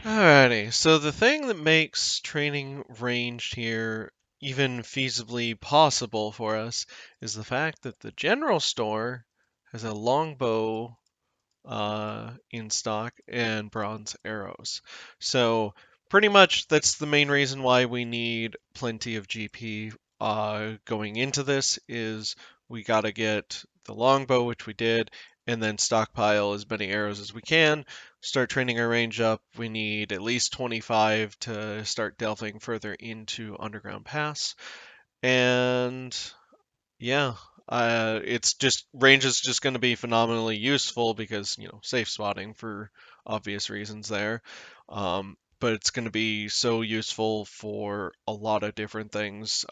Alrighty, so the thing that makes training ranged here even feasibly possible for us is the fact that the general store has a longbow in stock and bronze arrows. So pretty much that's the main reason why we need plenty of GP going into this is we got to get the longbow, which we did, and then stockpile as many arrows as we can. Start training our range up. We need at least 25 to start delving further into Underground Pass. And yeah, it's just range is just going to be phenomenally useful because safe spotting for obvious reasons there. But it's going to be so useful for a lot of different things.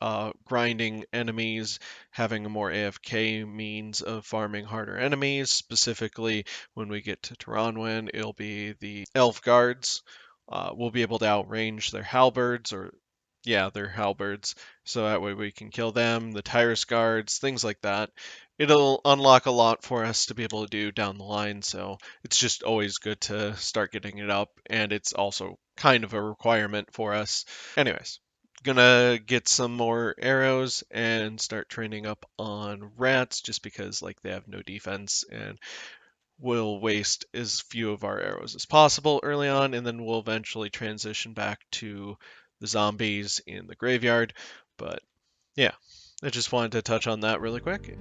Grinding enemies, having a more AFK means of farming harder enemies. Specifically, when we get to Tirannwn, it'll be the elf guards. We'll be able to outrange their halberds or yeah, their halberds so that way we can kill them, the Tyrus guards, things like that. It'll unlock a lot for us to be able to do down the line, so it's just always good to start getting it up, and it's also kind of a requirement for us. Anyways, gonna get some more arrows and start training up on rats just because like they have no defense and we'll waste as few of our arrows as possible early on, and then we'll eventually transition back to the zombies in the graveyard. But yeah, I just wanted to touch on that really quick.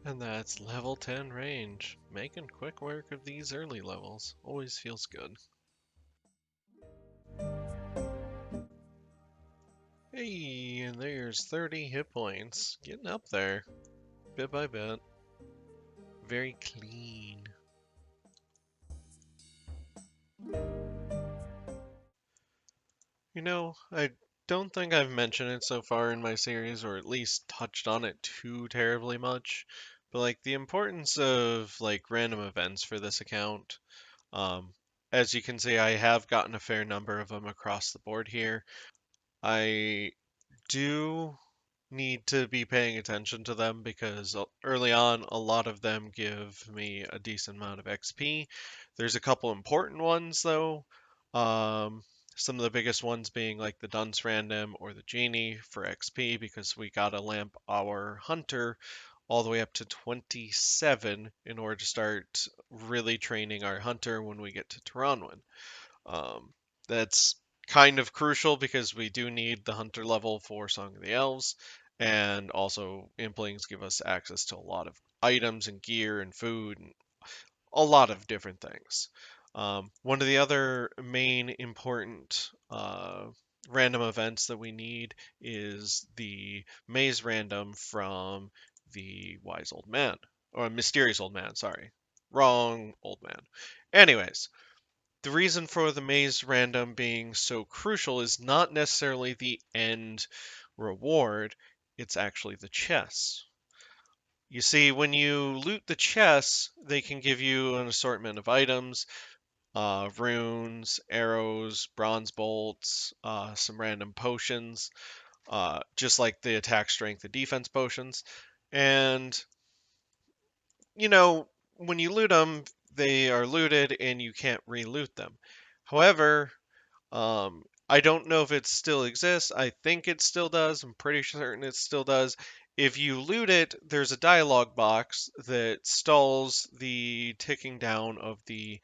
And that's level 10 range. Making quick work of these early levels. Always feels good. Hey, and there's 30 hit points. Getting up there, bit by bit. Very clean. I don't think I've mentioned it so far in my series, or at least touched on it too terribly much. But like the importance of like random events for this account. Um, as you can see, I have gotten a fair number of them across the board here. I do need to be paying attention to them because early on, a lot of them give me a decent amount of XP. There's a couple important ones though. Um, some of the biggest ones being like the Dunce Random or the Genie for XP because we gotta lamp our Hunter all the way up to 27 in order to start really training our Hunter when we get to Tirannwn. That's kind of crucial because we do need the hunter level for Song of the Elves, and also Implings give us access to a lot of items and gear and food and a lot of different things. One of the other main important random events that we need is the maze random from the Wise Old Man, or Mysterious Old Man, sorry. Wrong Old Man. Anyways, the reason for the maze random being so crucial is not necessarily the end reward, it's actually the chests. You see, when you loot the chests, they can give you an assortment of items, runes, arrows, bronze bolts, some random potions, just like the attack, strength, and defense potions. And, you know, when you loot them, they are looted and you can't re-loot them. However, I don't know if it still exists. I think it still does. I'm pretty certain it still does. If you loot it, there's a dialog box that stalls the ticking down of the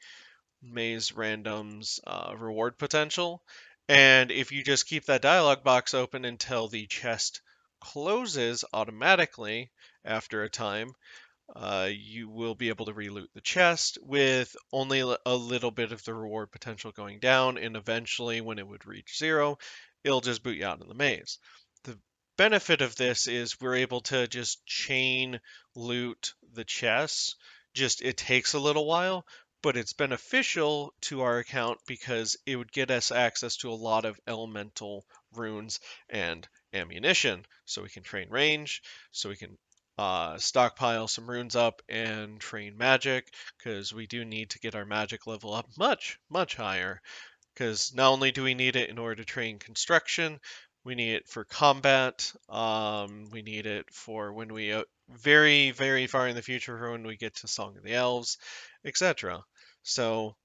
maze random's reward potential. And if you just keep that dialog box open until the chest closes automatically after a time, you will be able to reloot the chest with only a little bit of the reward potential going down, and eventually, when it would reach zero, it'll just boot you out of the maze. The benefit of this is we're able to just chain loot the chests. Just it takes a little while, but it's beneficial to our account because it would get us access to a lot of elemental runes and ammunition, so we can train range, so we can stockpile some runes up and train magic, because we do need to get our magic level up much, much higher. Because not only do we need it in order to train construction, we need it for combat. We need it for when we very, very far in the future for when we get to Song of the Elves, etc. So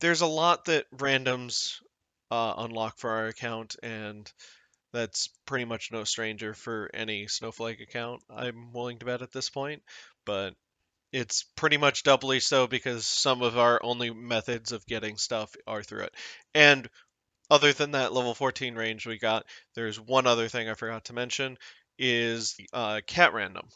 there's a lot that randoms unlock for our account, and that's pretty much no stranger for any Snowflake account, I'm willing to bet at this point. But it's pretty much doubly so because some of our only methods of getting stuff are through it. And other than that level 14 range we got, there's one other thing I forgot to mention is cat random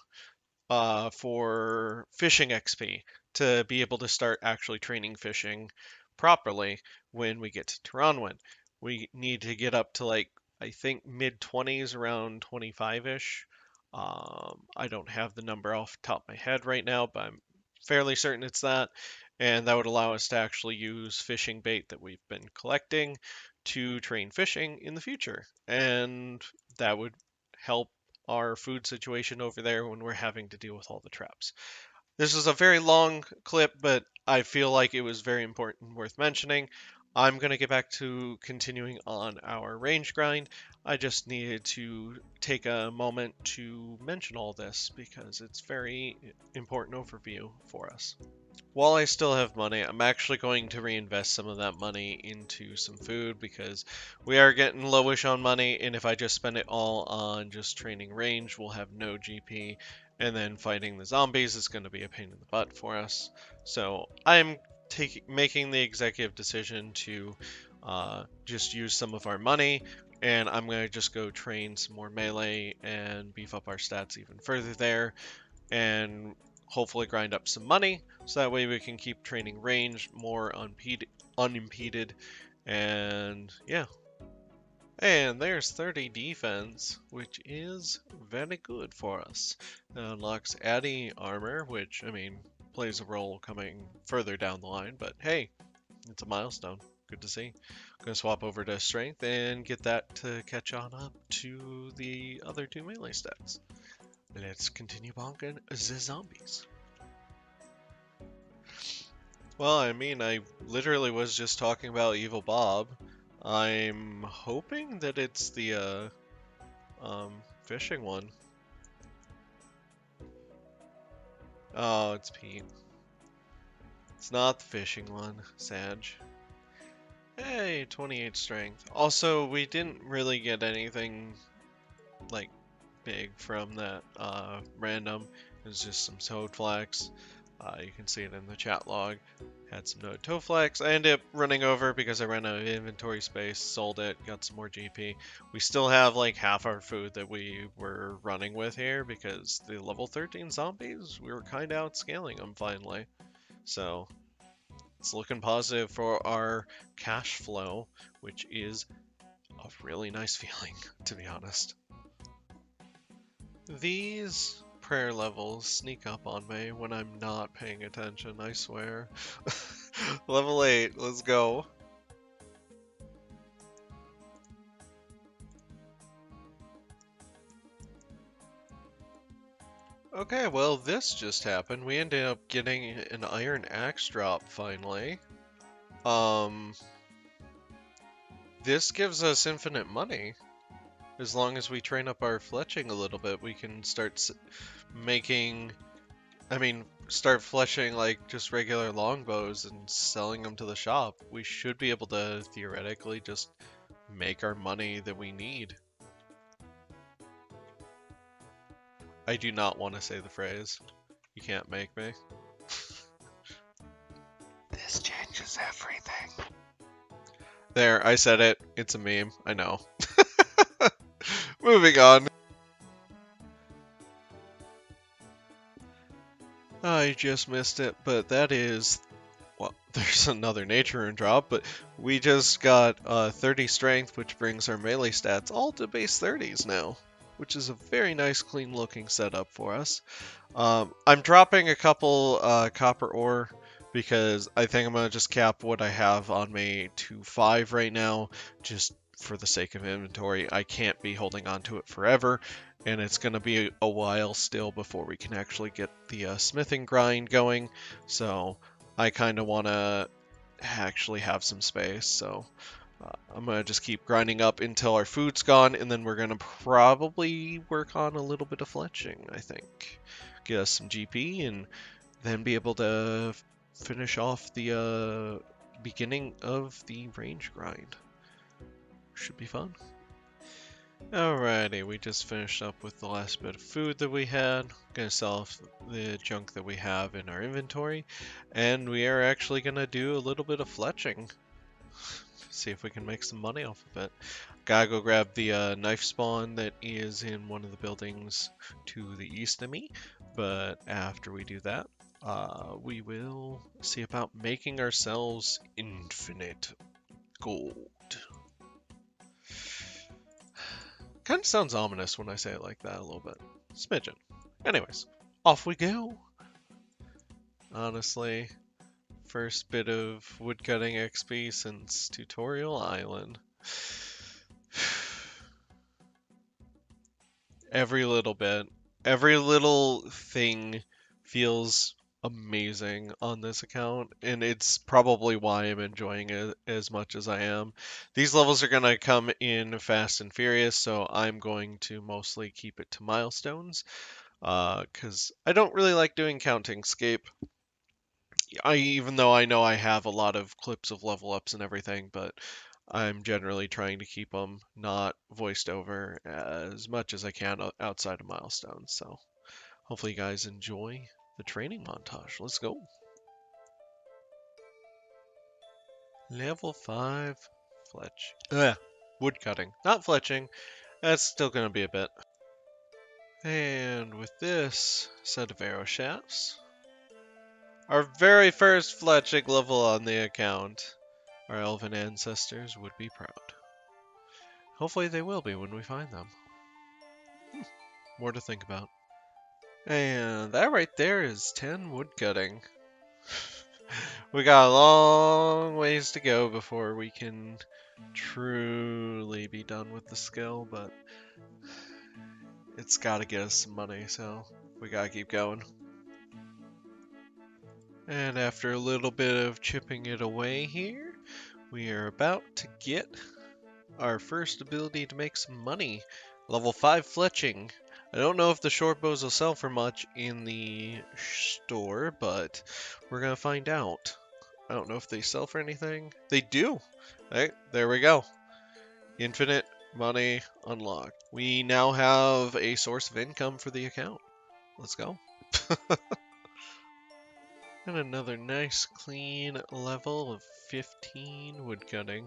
for fishing XP to be able to start actually training fishing properly when we get to Tirannwn. We need to get up to like I think mid 20s, around 25-ish. I don't have the number off the top of my head right now, but I'm fairly certain it's that. And that would allow us to actually use fishing bait that we've been collecting to train fishing in the future. And that would help our food situation over there when we're having to deal with all the traps. This is a very long clip, but I feel like it was very important and worth mentioning. I'm going to get back to continuing on our range grind. I just needed to take a moment to mention all this because it's very important overview for us. While I still have money, I'm actually going to reinvest some of that money into some food because we are getting lowish on money, and if I just spend it all on just training range, we'll have no GP, and then fighting the zombies is going to be a pain in the butt for us. So I'm making the executive decision to just use some of our money, and I'm going to just go train some more melee and beef up our stats even further there, and hopefully grind up some money so that way we can keep training range more unimpeded. And yeah. And there's 30 defense, which is very good for us. That unlocks Addy armor, which, I mean, plays a role coming further down the line, but hey, it's a milestone. Good to see. I'm gonna swap over to strength and get that to catch on up to the other two melee stats. Let's continue bonking the zombies. Well, I mean, I literally was just talking about Evil Bob. I'm hoping that it's the fishing one. Oh, it's Pete. It's not the fishing one, Sag. Hey, 28 strength. Also, we didn't really get anything like big from that random. It was just some toad flax. You can see it in the chat log. Had some node toe flax. I ended up running over because I ran out of inventory space, sold it, got some more GP. We still have like half our food that we were running with here because the level 13 zombies, we were kind of outscaling them finally. So it's looking positive for our cash flow, which is a really nice feeling, to be honest. These prayer levels sneak up on me when I'm not paying attention, I swear. Level 8, let's go. Okay, well this just happened. We ended up getting an iron axe drop finally. This gives us infinite money. As long as we train up our fletching a little bit, we can start making, start fleshing like just regular longbows and selling them to the shop. We should be able to theoretically just make our money that we need. I do not want to say the phrase. You can't make me. This changes everything. There, I said it. It's a meme. I know. Moving on. I just missed it, but that is... Well, there's another nature rune drop, but we just got 30 strength, which brings our melee stats all to base 30s now, which is a very nice, clean-looking setup for us. I'm dropping a couple copper ore because I think I'm going to just cap what I have on me to 5 right now, just for the sake of inventory. I can't be holding on to it forever, and it's going to be a while still before we can actually get the smithing grind going. So I kind of want to actually have some space. So I'm going to just keep grinding up until our food's gone, and then we're going to probably work on a little bit of fletching, I think. Get us some GP, and then be able to finish off the beginning of the range grind. Should be fun. Alrighty, we just finished up with the last bit of food that we had. Gonna sell off the junk that we have in our inventory, and we are actually gonna do a little bit of fletching. See if we can make some money off of it. Gotta go grab the knife spawn that is in one of the buildings to the east of me, but after we do that, we will see about making ourselves infinite gold. Kind of sounds ominous when I say it like that a little bit. Smidgen. Anyways, off we go. Honestly, first bit of woodcutting XP since Tutorial Island. Every little bit, every little thing feels amazing on this account, and it's probably why I'm enjoying it as much as I am. These levels are going to come in fast and furious, so I'm going to mostly keep it to milestones, because I don't really like doing counting scape. Even though I know I have a lot of clips of level ups and everything, but I'm generally trying to keep them not voiced over as much as I can outside of milestones. So hopefully you guys enjoy the training montage. Let's go. Level 5 fletch. Wood cutting, not fletching. That's still going to be a bit. And with this set of arrow shafts, our very first fletching level on the account, our elven ancestors would be proud. Hopefully they will be when we find them. More to think about. And that right there is 10 woodcutting. We got a long ways to go before we can truly be done with the skill, but it's got to get us some money, so we got to keep going. And after a little bit of chipping it away here, we are about to get our first ability to make some money. Level 5 fletching. I don't know if the short bows will sell for much in the store, but we're going to find out. I don't know if they sell for anything. They do! Right, there we go. Infinite money unlocked. We now have a source of income for the account. Let's go. And another nice clean level of 15 woodcutting.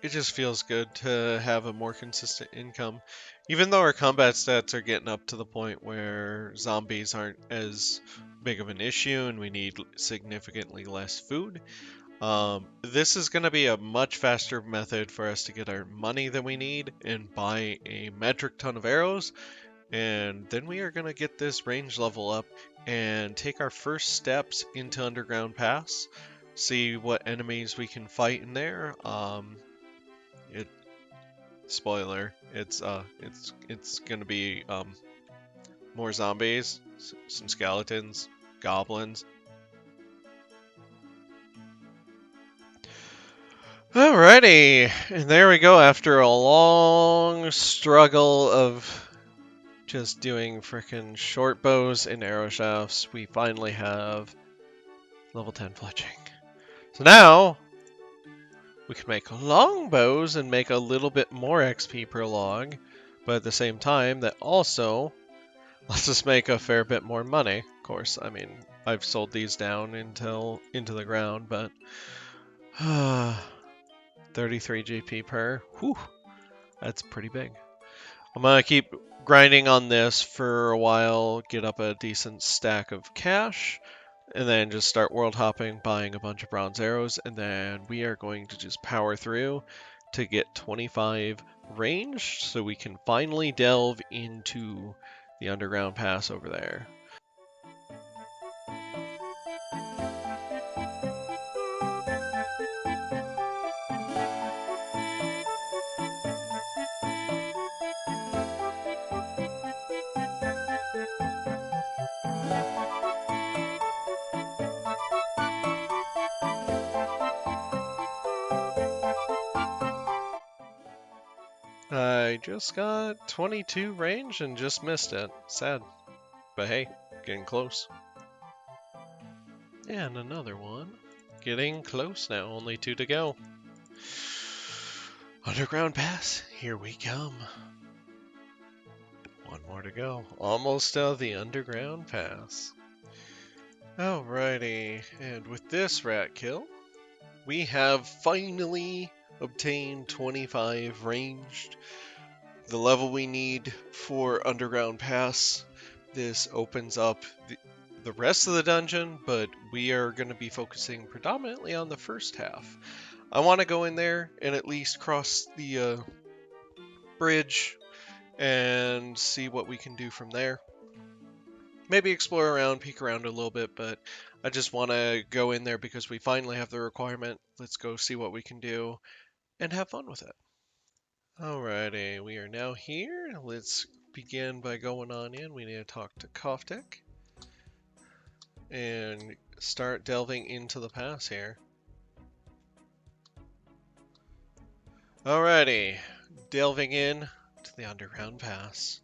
It just feels good to have a more consistent income. Even though our combat stats are getting up to the point where zombies aren't as big of an issue and we need significantly less food, this is going to be a much faster method for us to get our money that we need and buy a metric ton of arrows. And then we are going to get this range level up and take our first steps into Underground Pass. See what enemies we can fight in there. Spoiler, it's gonna be more zombies, some skeletons, goblins. Alrighty, and there we go. After a long struggle of just doing frickin' short bows and arrow shafts, we finally have level 10 fletching. So now we can make long bows and make a little bit more XP per log, but at the same time, that also lets us make a fair bit more money. Of course, I mean, I've sold these down into the ground, but 33 GP per. Whew, that's pretty big. I'm gonna keep grinding on this for a while, get up a decent stack of cash, and then just start world hopping, buying a bunch of bronze arrows, and then we are going to just power through to get 25 range so we can finally delve into the underground pass over there. I just got 22 range and just missed it. Sad. But hey, getting close. And another one. Getting close now, only 2 to go. Underground pass, here we come. One more to go. Almost out of the underground pass. Alrighty, and with this rat kill, we have finally obtained 25 ranged. The level we need for underground pass. This opens up the rest of the dungeon, but we are going to be focusing predominantly on the first half. I want to go in there and at least cross the bridge and see what we can do from there. Maybe explore around, peek around a little bit, but I just want to go in there because we finally have the requirement. Let's go see what we can do and have fun with it. Alrighty, we are now here. Let's begin by going on in. We need to talk to Koftek and start delving into the pass here. Alrighty, delving in to the underground pass.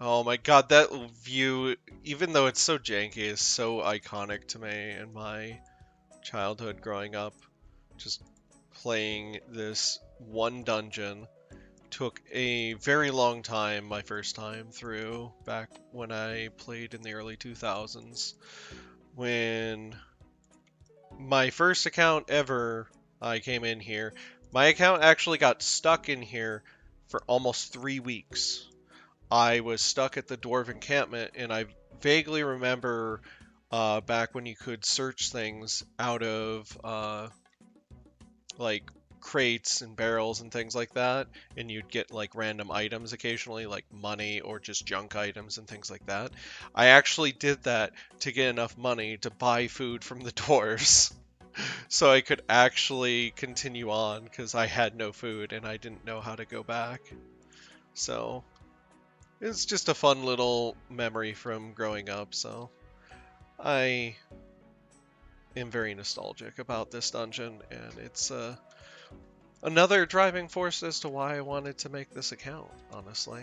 Oh my god, that view, even though it's so janky, is so iconic to me in my childhood growing up. Just playing this one dungeon took a very long time, my first time through, back when I played in the early 2000s. When my first account ever, I came in here, my account actually got stuck in here for almost 3 weeks. I was stuck at the dwarf encampment, and I vaguely remember back when you could search things out of like crates and barrels and things like that, and you'd get like random items occasionally, like money or just junk items and things like that. I actually did that to get enough money to buy food from the dwarves so I could actually continue on, because I had no food and I didn't know how to go back. So it's just a fun little memory from growing up, so I am very nostalgic about this dungeon, and it's another driving force as to why I wanted to make this account, honestly.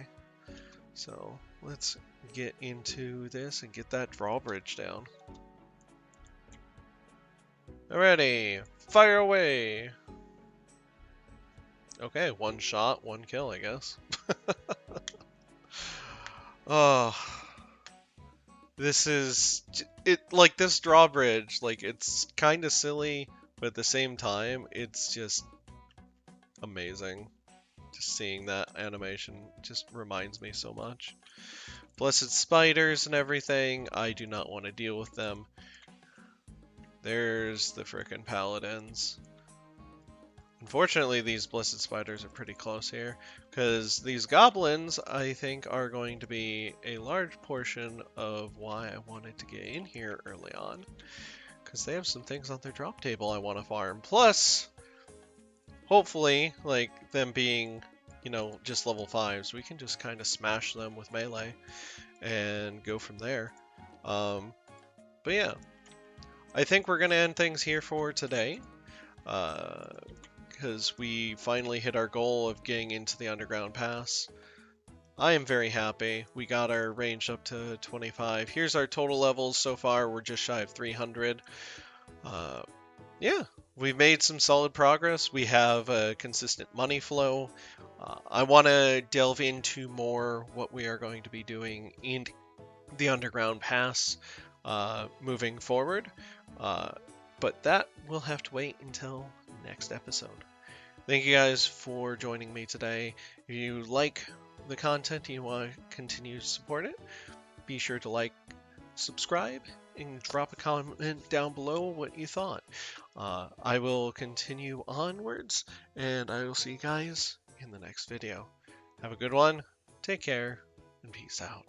So let's get into this and get that drawbridge down. Alrighty, fire away! Okay, one shot, one kill, I guess. Oh, this is it. Like this drawbridge, like it's kind of silly, but at the same time, it's just amazing. Just seeing that animation just reminds me so much. Blessed spiders and everything. I do not want to deal with them. There's the frickin' paladins. Unfortunately, these blessed spiders are pretty close here, because these goblins, I think, are going to be a large portion of why I wanted to get in here early on, because they have some things on their drop table I want to farm. Plus, hopefully, like, them being, you know, just level 5s, we can just kind of smash them with melee and go from there. But yeah, I think we're going to end things here for today. Because we finally hit our goal of getting into the underground pass. I am very happy. We got our range up to 25. Here's our total levels so far. We're just shy of 300. Yeah, we've made some solid progress. We have a consistent money flow. I want to delve into more what we are going to be doing in the underground pass moving forward. But that will have to wait until next episode. Thank you guys for joining me today. If you like the content and you want to continue to support it, be sure to like, subscribe, and drop a comment down below what you thought. I will continue onwards, and I will see you guys in the next video. Have a good one, take care, and peace out.